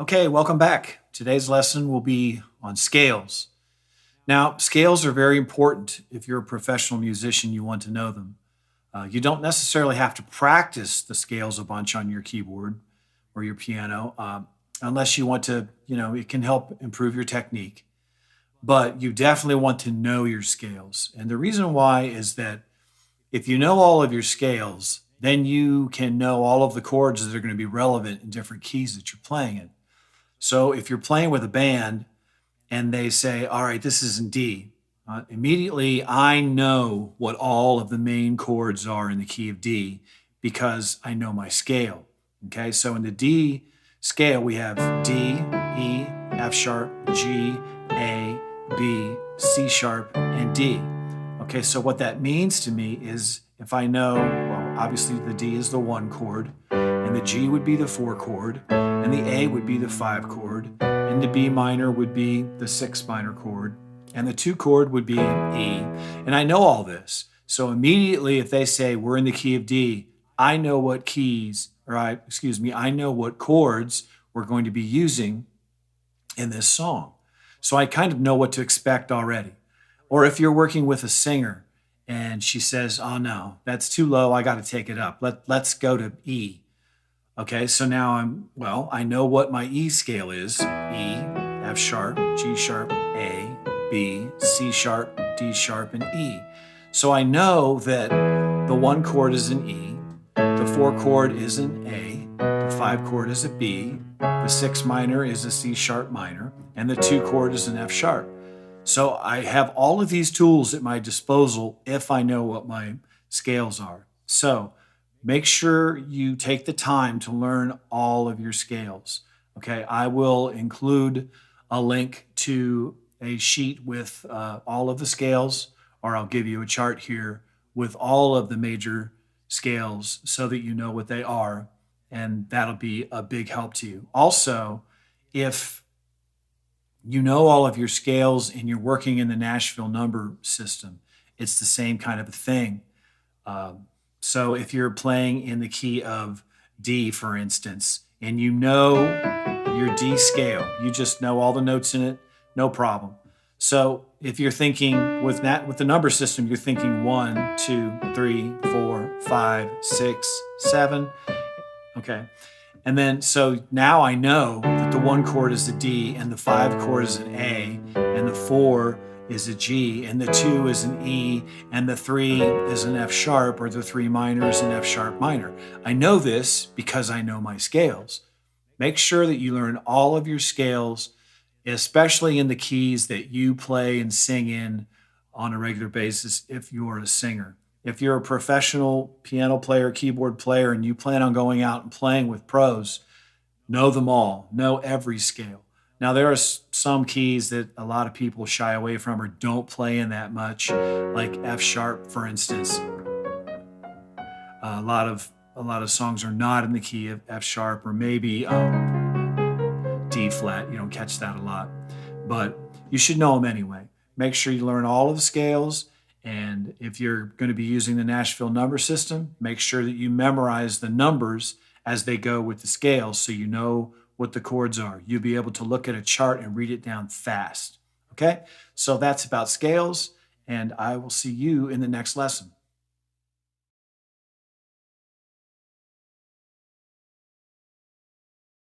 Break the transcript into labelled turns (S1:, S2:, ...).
S1: Okay, welcome back. Today's lesson will be on scales. Now, scales are very important. If you're a professional musician, you want to know them. You don't necessarily have to practice the scales a bunch on your keyboard or your piano, unless you want to, it can help improve your technique. But you definitely want to know your scales. And the reason why is that if you know all of your scales, then you can know all of the chords that are going to be relevant in different keys that you're playing in. So if you're playing with a band and they say, all right, this is in D, immediately I know what all of the main chords are in the key of D because I know my scale. Okay, so in the D scale, we have D, E, F sharp, G, A, B, C sharp, and D. Okay, so what that means to me is if I know, well, obviously the D is the 1 chord, and the G would be the 4 chord, and the A would be the 5 chord, and the B minor would be the 6 minor chord, and the 2 chord would be E. And I know all this. So immediately if they say we're in the key of D, I know what keys, I know what chords we're going to be using in this song. So I kind of know what to expect already. Or if you're working with a singer and she says, oh no, that's too low, I got to take it up. Let's go to E. Okay, so now I know what my E scale is. E, F sharp, G sharp, A, B, C sharp, D sharp, and E. So I know that the 1 chord is an E, the 4 chord is an A, the 5 chord is a B, the 6 minor is a C sharp minor, and the 2 chord is an F sharp. So I have all of these tools at my disposal if I know what my scales are. So make sure you take the time to learn all of your scales. Okay, I will include a link to a sheet with all of the scales, or I'll give you a chart here with all of the major scales so that you know what they are, and that'll be a big help to you. Also, if you know all of your scales and you're working in the Nashville number system, it's the same kind of a thing. So if you're playing in the key of D, for instance, and you know your D scale, you just know all the notes in it, no problem. So if you're thinking with the number system, you're thinking 1, 2, 3, 4, 5, 6, 7. Okay. And then, so now I know that the 1 chord is a D and the 5 chord is an A and the 4 is a G and the 2 is an E and the 3 is an F sharp, or the 3 minor is an F sharp minor. I know this because I know my scales. Make sure that you learn all of your scales, especially in the keys that you play and sing in on a regular basis if you're a singer. If you're a professional piano player, keyboard player, and you plan on going out and playing with pros, know them all, know every scale. Now, there are some keys that a lot of people shy away from or don't play in that much, like F sharp, for instance. A lot of songs are not in the key of F sharp, or maybe D flat. You don't catch that a lot, but you should know them anyway. Make sure you learn all of the scales. And if you're going to be using the Nashville number system, make sure that you memorize the numbers as they go with the scales so you know what the chords are. You'll be able to look at a chart and read it down fast. Okay? So that's about scales, and I will see you in the next lesson.